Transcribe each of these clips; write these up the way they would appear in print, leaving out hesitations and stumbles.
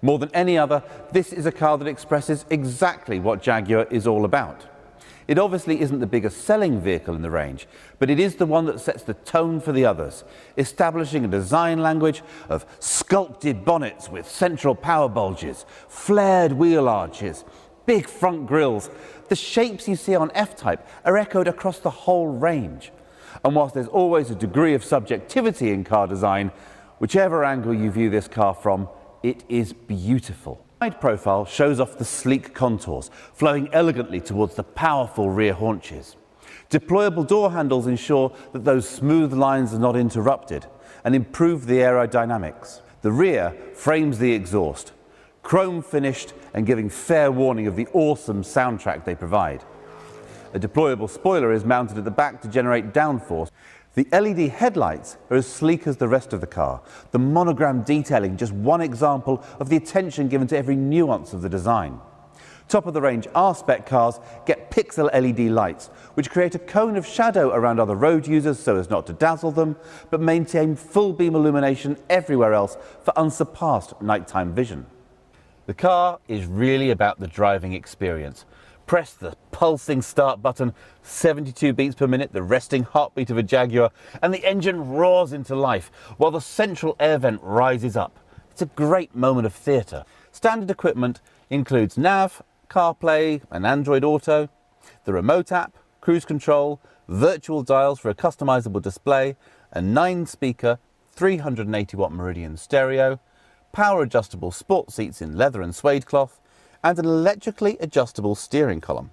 More than any other, this is a car that expresses exactly what Jaguar is all about. It obviously isn't the biggest selling vehicle in the range, but it is the one that sets the tone for the others, establishing a design language of sculpted bonnets with central power bulges, flared wheel arches, big front grille. The shapes you see on F-Type are echoed across the whole range. And whilst there's always a degree of subjectivity in car design, whichever angle you view this car from, it is beautiful. The side profile shows off the sleek contours, flowing elegantly towards the powerful rear haunches. Deployable door handles ensure that those smooth lines are not interrupted and improve the aerodynamics. The rear frames the exhaust, chrome finished and giving fair warning of the awesome soundtrack they provide. A deployable spoiler is mounted at the back to generate downforce. The LED headlights are as sleek as the rest of the car, the monogram detailing just one example of the attention given to every nuance of the design. Top-of-the-range R-Spec cars get pixel LED lights, which create a cone of shadow around other road users so as not to dazzle them, but maintain full beam illumination everywhere else for unsurpassed nighttime vision. The car is really about the driving experience. Press the pulsing start button, 72 beats per minute, the resting heartbeat of a Jaguar, and the engine roars into life while the central air vent rises up. It's a great moment of theatre. Standard equipment includes nav, CarPlay and Android Auto, the remote app, cruise control, virtual dials for a customizable display, a 9-speaker, 380-watt Meridian stereo, power adjustable sport seats in leather and suede cloth, and an electrically adjustable steering column.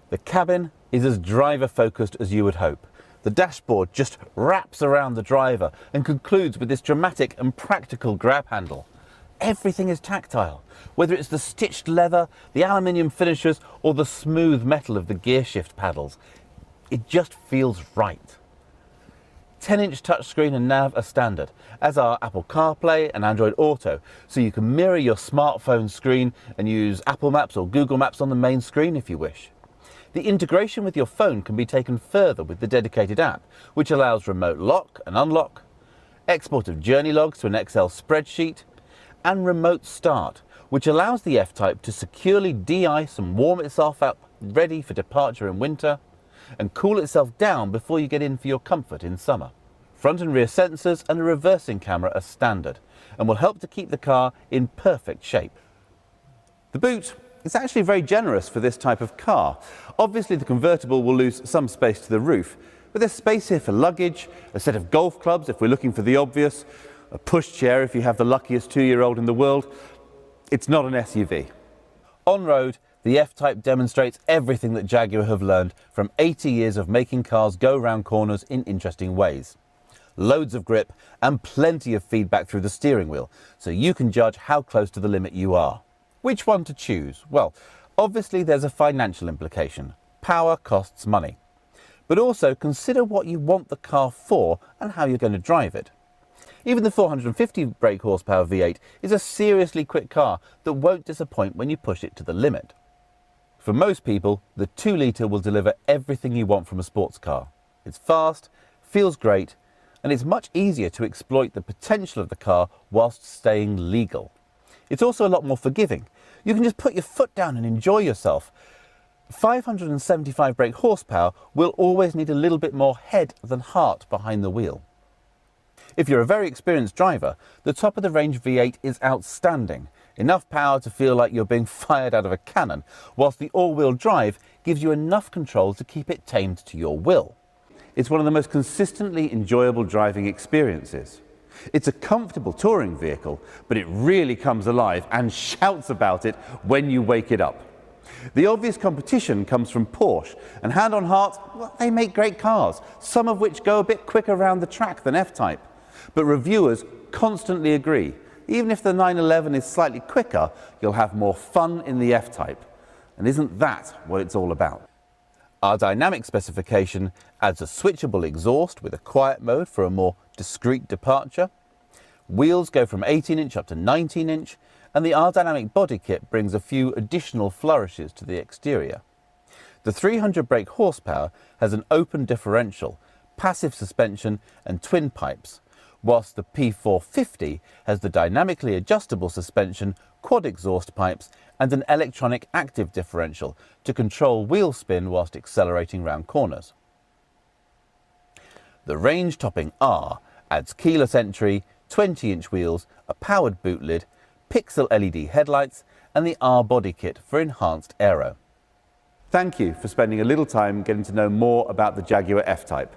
The cabin is as driver-focused as you would hope. The dashboard just wraps around the driver and concludes with this dramatic and practical grab handle. Everything is tactile, whether it's the stitched leather, the aluminium finishers, or the smooth metal of the gear shift paddles. It just feels right. 10-inch touchscreen and nav are standard, as are Apple CarPlay and Android Auto, so you can mirror your smartphone screen and use Apple Maps or Google Maps on the main screen if you wish. The integration with your phone can be taken further with the dedicated app, which allows remote lock and unlock, export of journey logs to an Excel spreadsheet, and remote start, which allows the F-Type to securely de-ice and warm itself up ready for departure in winter, and cool itself down before you get in for your comfort in summer. Front and rear sensors and a reversing camera are standard and will help to keep the car in perfect shape. The boot is actually very generous for this type of car. Obviously the convertible will lose some space to the roof, but there's space here for luggage, a set of golf clubs if we're looking for the obvious, a pushchair if you have the luckiest 2-year-old in the world. It's not an SUV. On-road, the F-Type demonstrates everything that Jaguar have learned from 80 years of making cars go round corners in interesting ways. Loads of grip and plenty of feedback through the steering wheel, so you can judge how close to the limit you are. Which one to choose? Well, obviously there's a financial implication. Power costs money. But also consider what you want the car for and how you're going to drive it. Even the 450 brake horsepower V8 is a seriously quick car that won't disappoint when you push it to the limit. For most people, the 2-litre will deliver everything you want from a sports car. It's fast, feels great, and it's much easier to exploit the potential of the car whilst staying legal. It's also a lot more forgiving. You can just put your foot down and enjoy yourself. 575 brake horsepower will always need a little bit more head than heart behind the wheel. If you're a very experienced driver, the top-of-the-range V8 is outstanding. Enough power to feel like you're being fired out of a cannon, whilst the all-wheel drive gives you enough control to keep it tamed to your will. It's one of the most consistently enjoyable driving experiences. It's a comfortable touring vehicle, but it really comes alive and shouts about it when you wake it up. The obvious competition comes from Porsche, and hand on heart, well, they make great cars, some of which go a bit quicker around the track than F-Type. But reviewers constantly agree. Even if the 911 is slightly quicker, you'll have more fun in the F-Type. And isn't that what it's all about? Our dynamic specification adds a switchable exhaust with a quiet mode for a more discreet departure. Wheels go from 18-inch up to 19-inch, and the R-Dynamic body kit brings a few additional flourishes to the exterior. The 300 brake horsepower has an open differential, passive suspension and twin pipes, whilst the P450 has the dynamically adjustable suspension, quad exhaust pipes and an electronic active differential to control wheel spin whilst accelerating round corners. The range-topping R adds keyless entry, 20-inch wheels, a powered boot lid, pixel LED headlights and the R body kit for enhanced aero. Thank you for spending a little time getting to know more about the Jaguar F-Type.